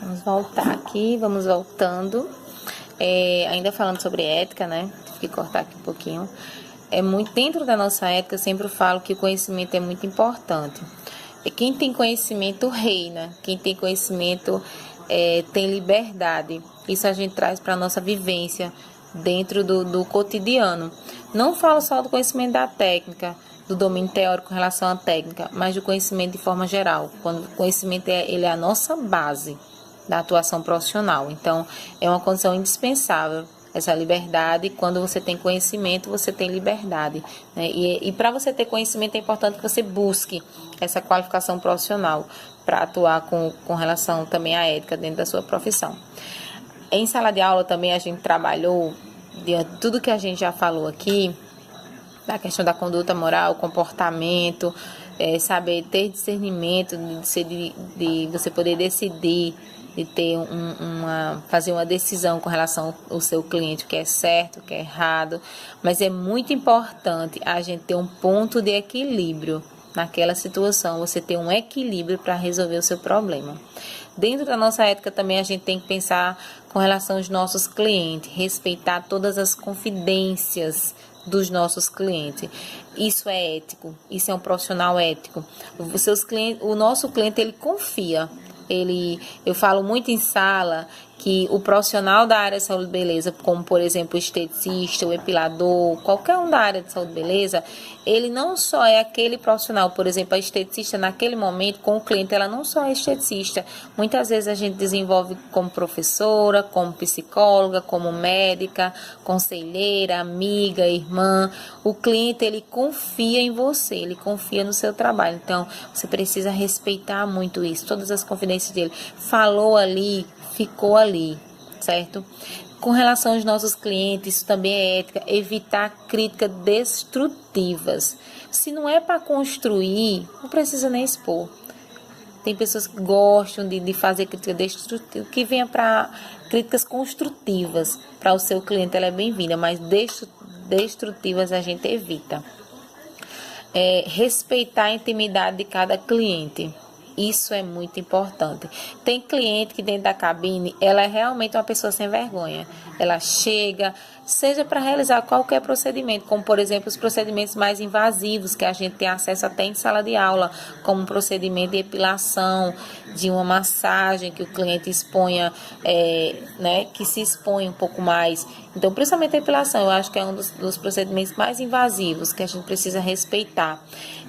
Vamos voltar aqui, vamos voltando. Ainda falando sobre ética, né? Tive que cortar aqui um pouquinho. Dentro da nossa ética, eu sempre falo que o conhecimento é muito importante. Quem tem conhecimento reina, quem tem conhecimento tem liberdade. Isso a gente traz para a nossa vivência dentro do cotidiano. Não falo só do conhecimento da técnica, do domínio teórico em relação à técnica, mas do conhecimento de forma geral. Quando o conhecimento ele é a nossa base da atuação profissional. Então, é uma condição indispensável essa liberdade. Quando você tem conhecimento, você tem liberdade, né? E para você ter conhecimento, é importante que você busque essa qualificação profissional para atuar com relação também à ética dentro da sua profissão. Em sala de aula também a gente trabalhou de tudo que a gente já falou aqui, da questão da conduta moral, comportamento, saber ter discernimento, de você poder decidir, de ter fazer uma decisão com relação ao seu cliente, o que é certo, o que é errado. Mas é muito importante a gente ter um ponto de equilíbrio naquela situação, você ter um equilíbrio para resolver o seu problema. Dentro da nossa ética também a gente tem que pensar com relação aos nossos clientes, respeitar todas as confidências dos nossos clientes. Isso é ético, isso é um profissional ético. O nosso cliente, ele confia. Eu falo muito em sala que o profissional da área de saúde e beleza, como por exemplo o esteticista, o epilador, qualquer um da área de saúde e beleza, ele não só é aquele profissional, por exemplo, a esteticista naquele momento com o cliente, ela não só é esteticista, muitas vezes a gente desenvolve como professora, como psicóloga, como médica, conselheira, amiga, irmã. O cliente, ele confia em você, ele confia no seu trabalho, então você precisa respeitar muito isso, todas as confidências dele. Falou ali, ficou ali, certo? Com relação aos nossos clientes, isso também é ética, evitar críticas destrutivas. Se não é para construir, não precisa nem expor. Tem pessoas que gostam de fazer crítica destrutiva, que venha para críticas construtivas para o seu cliente, ela é bem-vinda, mas destrutivas a gente evita. Respeitar a intimidade de cada cliente. Isso é muito importante. Tem cliente que dentro da cabine, ela é realmente uma pessoa sem vergonha. Ela chega, seja para realizar qualquer procedimento, como por exemplo os procedimentos mais invasivos que a gente tem acesso até em sala de aula, como um procedimento de epilação, de uma massagem que o cliente exponha, que se expõe um pouco mais. Então, principalmente a epilação, eu acho que é um dos procedimentos mais invasivos que a gente precisa respeitar.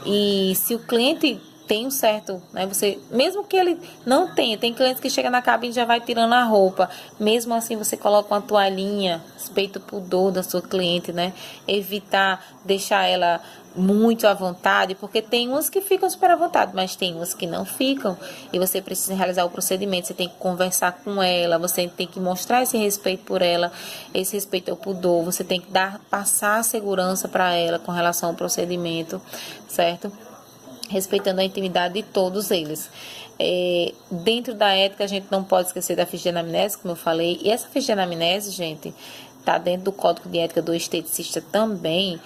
E se o cliente tem um certo, né? Mesmo que ele não tenha, tem clientes que chegam na cabine e já vai tirando a roupa. Mesmo assim, você coloca uma toalhinha, respeita o pudor da sua cliente, né? Evitar deixar ela muito à vontade, porque tem umas que ficam super à vontade, mas tem umas que não ficam, e você precisa realizar o procedimento, você tem que conversar com ela, você tem que mostrar esse respeito por ela, esse respeito ao pudor, você tem que passar a segurança para ela com relação ao procedimento, certo? Respeitando a intimidade de todos eles. Dentro da ética, a gente não pode esquecer da ficha de anamnese, como eu falei, e essa ficha de anamnese, gente, tá dentro do código de ética do esteticista também.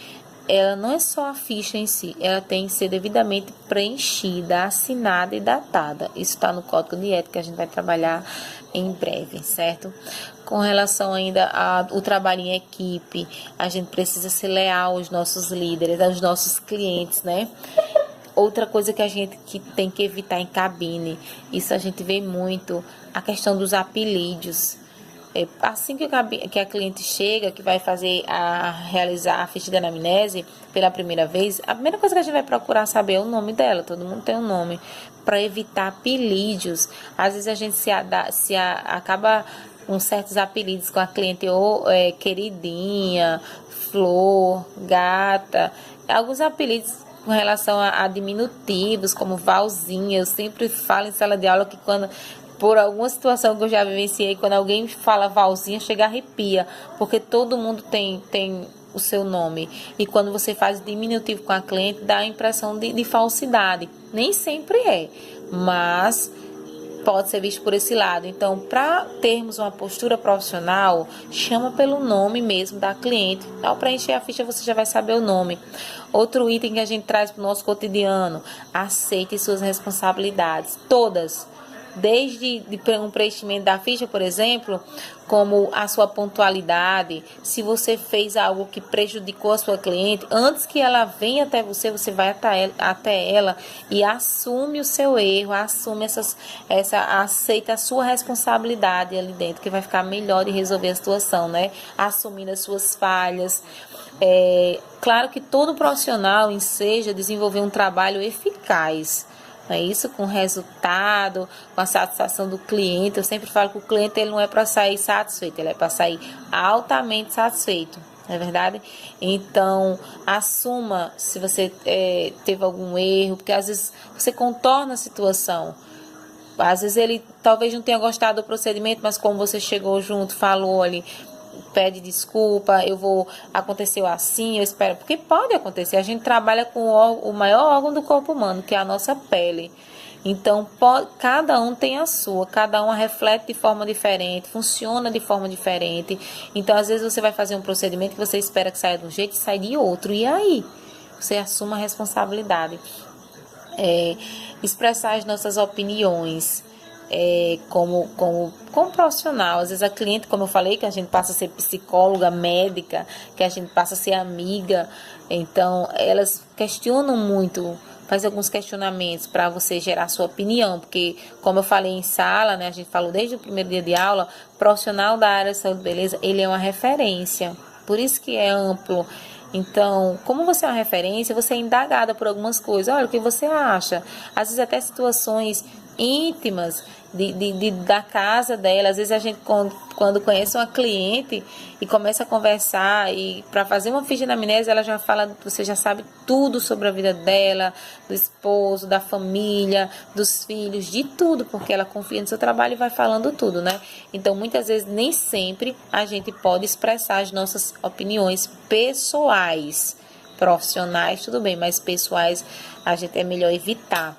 Ela não é só a ficha em si, ela tem que ser devidamente preenchida, assinada e datada. Isso está no código de ética que a gente vai trabalhar em breve, certo? Com relação ainda ao trabalho em equipe, a gente precisa ser leal aos nossos líderes, aos nossos clientes, né? Outra coisa que a gente tem que evitar em cabine, isso a gente vê muito, a questão dos apelídios. Assim que a cliente chega, que vai realizar a ficha de anamnese pela primeira vez, a primeira coisa que a gente vai procurar saber é o nome dela, todo mundo tem um nome, para evitar apelídios. Às vezes a gente acaba com certos apelidos com a cliente, ou queridinha, flor, gata, alguns apelidos com relação a diminutivos, como Valzinha. Eu sempre falo em sala de aula que quando, por alguma situação que eu já vivenciei, quando alguém fala Valzinha, chega a arrepia, porque todo mundo tem o seu nome. E quando você faz diminutivo com a cliente, dá a impressão de falsidade. Nem sempre é, mas pode ser visto por esse lado. Então, para termos uma postura profissional, chama pelo nome mesmo da cliente. Ao preencher a ficha, você já vai saber o nome. Outro item que a gente traz para o nosso cotidiano: aceite suas responsabilidades, todas. desde um preenchimento da ficha, por exemplo, como a sua pontualidade. Se você fez algo que prejudicou a sua cliente, antes que ela venha até você, você vai até ela e assume o seu erro, assume aceita a sua responsabilidade ali dentro, que vai ficar melhor de resolver a situação, né? Assumindo as suas falhas. Claro que todo profissional enseja desenvolver um trabalho eficaz, não é isso? Com resultado, com a satisfação do cliente. Eu sempre falo que o cliente ele não é para sair satisfeito, ele é para sair altamente satisfeito, não é verdade? Então, assuma se você teve algum erro, porque às vezes você contorna a situação. Às vezes ele talvez não tenha gostado do procedimento, mas como você chegou junto, falou ali, pede desculpa, aconteceu assim, eu espero, porque pode acontecer, a gente trabalha com o maior órgão do corpo humano, que é a nossa pele, então cada um tem a sua, cada um a reflete de forma diferente, funciona de forma diferente, então às vezes você vai fazer um procedimento que você espera que saia de um jeito e sai de outro, e aí? Você assuma a responsabilidade. Expressar as nossas opiniões, como profissional. Às vezes a cliente, como eu falei, que a gente passa a ser psicóloga, médica, que a gente passa a ser amiga, então elas questionam muito, faz alguns questionamentos para você gerar sua opinião, porque como eu falei em sala, né, a gente falou desde o primeiro dia de aula, profissional da área de saúde e beleza, ele é uma referência, por isso que é amplo. Então, como você é uma referência, você é indagada por algumas coisas. Olha, o que você acha? Às vezes até situações íntimas da casa dela. Às vezes a gente, quando conhece uma cliente e começa a conversar, e para fazer uma ficha de anamnese, ela já fala, você já sabe tudo sobre a vida dela, do esposo, da família, dos filhos, de tudo, porque ela confia no seu trabalho e vai falando tudo, né? Então, muitas vezes, nem sempre a gente pode expressar as nossas opiniões pessoais. Profissionais, tudo bem, mas pessoais a gente é melhor evitar.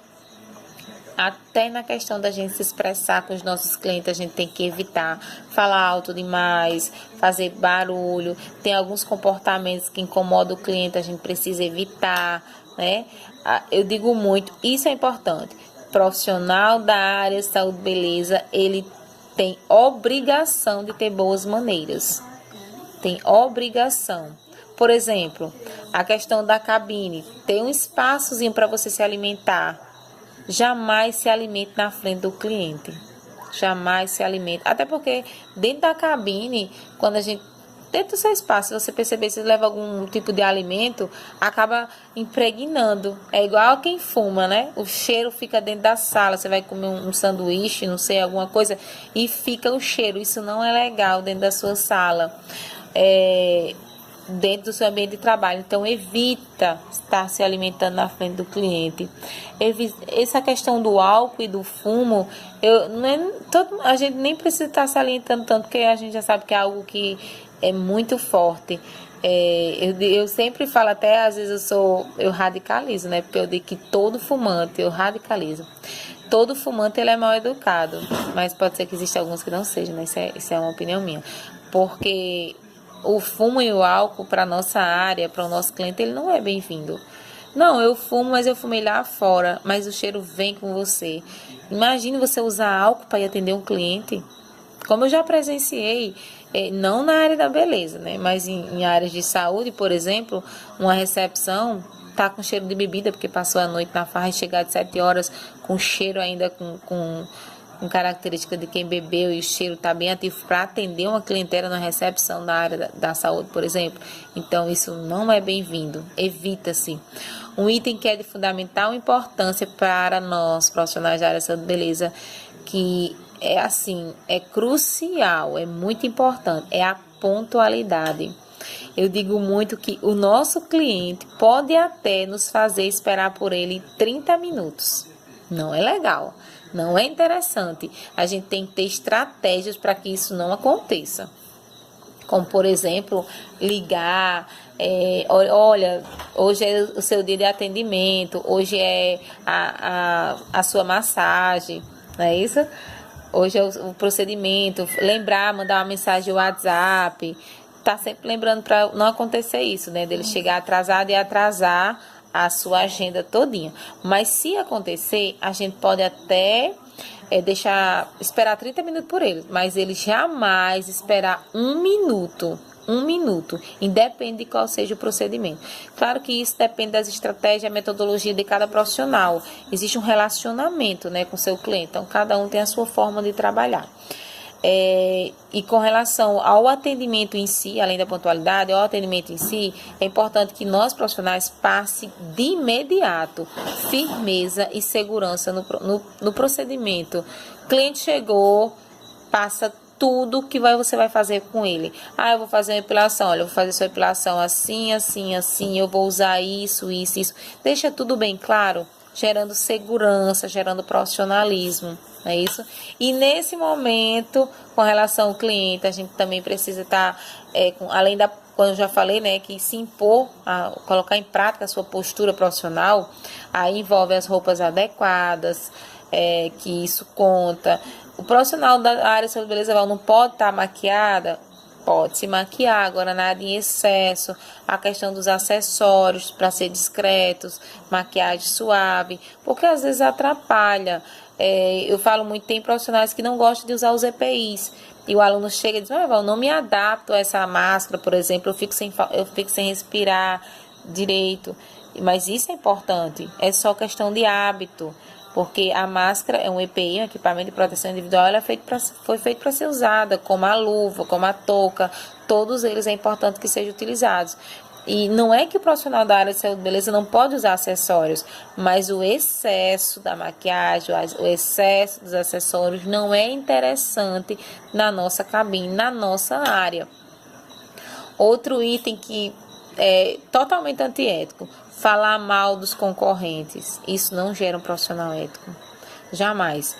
Até na questão da gente se expressar com os nossos clientes, a gente tem que evitar falar alto demais, fazer barulho. Tem alguns comportamentos que incomodam o cliente, a gente precisa evitar, né? Eu digo muito, isso é importante. Profissional da área saúde e beleza, ele tem obrigação de ter boas maneiras. Tem obrigação. Por exemplo, a questão da cabine. Tem um espaçozinho para você se alimentar. Jamais se alimente na frente do cliente. Jamais se alimente. Até porque dentro da cabine, quando a gente... Dentro do seu espaço, se você perceber, se leva algum tipo de alimento, acaba impregnando. É igual a quem fuma, né? O cheiro fica dentro da sala. Você vai comer um sanduíche, não sei, alguma coisa, e fica o cheiro. Isso não é legal dentro da sua sala. Dentro do seu ambiente de trabalho. Então, evita estar se alimentando na frente do cliente. Essa questão do álcool e do fumo, a gente nem precisa estar se alimentando tanto, porque a gente já sabe que é algo que é muito forte. Eu sempre falo, até às vezes eu radicalizo, né? Porque eu digo que todo fumante, eu radicalizo. Todo fumante ele é mal educado, mas pode ser que existam alguns que não sejam, né? Isso é uma opinião minha. Porque o fumo e o álcool para nossa área, para o nosso cliente, ele não é bem-vindo. Não, eu fumo, mas eu fumei lá fora, mas o cheiro vem com você. Imagine você usar álcool para ir atender um cliente. Como eu já presenciei, não na área da beleza, né? Mas em áreas de saúde, por exemplo, uma recepção tá com cheiro de bebida, porque passou a noite na farra e chegar de 7 horas com cheiro ainda com característica de quem bebeu e o cheiro está bem ativo para atender uma clientela na recepção da área da saúde, por exemplo. Então, isso não é bem-vindo. Evita-se. Um item que é de fundamental importância para nós, profissionais da área da saúde e beleza, que é crucial, é muito importante, é a pontualidade. Eu digo muito que o nosso cliente pode até nos fazer esperar por ele 30 minutos. Não é legal. Não é interessante. A gente tem que ter estratégias para que isso não aconteça. Como, por exemplo, ligar, olha, hoje é o seu dia de atendimento, hoje é a sua massagem, não é isso? Hoje é o procedimento, lembrar, mandar uma mensagem no WhatsApp, tá sempre lembrando para não acontecer isso, né? Dele chegar atrasado e atrasar a sua agenda todinha. Mas se acontecer, a gente pode até esperar 30 minutos por ele, mas ele jamais esperar 1 minuto. 1 minuto, independe de qual seja o procedimento. Claro que isso depende das estratégias e a metodologia de cada profissional. Existe um relacionamento, né, com o seu cliente, então cada um tem a sua forma de trabalhar. E com relação ao atendimento em si, além da pontualidade, ao atendimento em si, é importante que nós profissionais passe de imediato firmeza e segurança no procedimento. O cliente chegou, passa tudo que você vai fazer com ele. Eu vou fazer uma epilação, olha, eu vou fazer sua epilação assim, assim, assim, eu vou usar isso, isso, isso. Deixa tudo bem claro, gerando segurança, gerando profissionalismo, não é isso? E nesse momento, com relação ao cliente, a gente também precisa estar, além da, quando eu já falei, né, que se impor, colocar em prática a sua postura profissional, aí envolve as roupas adequadas, que isso conta. O profissional da área de saúde e beleza não pode estar maquiada? Pode se maquiar, agora nada em excesso. A questão dos acessórios para ser discretos, maquiagem suave, porque às vezes atrapalha. Eu falo muito, tem profissionais que não gostam de usar os EPIs. E o aluno chega e diz, eu não me adapto a essa máscara, por exemplo, eu fico sem respirar direito. Mas isso é importante, é só questão de hábito. Porque a máscara é um EPI, um equipamento de proteção individual, ela foi feita para ser usada, como a luva, como a touca, todos eles é importante que sejam utilizados. E não é que o profissional da área de saúde e beleza não pode usar acessórios, mas o excesso da maquiagem, o excesso dos acessórios não é interessante na nossa cabine, na nossa área. Outro item que é totalmente antiético, falar mal dos concorrentes. Isso não gera um profissional ético. Jamais.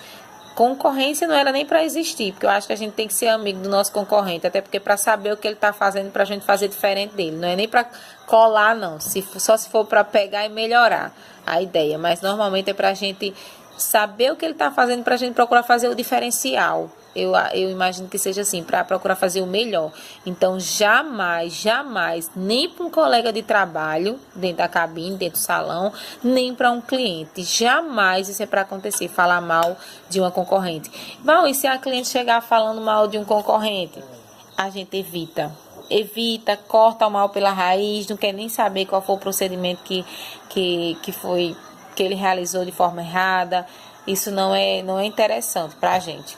Concorrência não era nem para existir, porque eu acho que a gente tem que ser amigo do nosso concorrente, até porque para saber o que ele está fazendo, para a gente fazer diferente dele. Não é nem para colar, não. Só se for para pegar e melhorar a ideia. Mas normalmente é para a gente saber o que ele está fazendo, para a gente procurar fazer o diferencial. Eu imagino que seja assim, para procurar fazer o melhor. Então, jamais, nem para um colega de trabalho, dentro da cabine, dentro do salão, nem para um cliente. Jamais isso é para acontecer, falar mal de uma concorrente. Bom, e se a cliente chegar falando mal de um concorrente? A gente evita, corta o mal pela raiz, não quer nem saber qual foi o procedimento que ele realizou de forma errada. Isso não é interessante para a gente.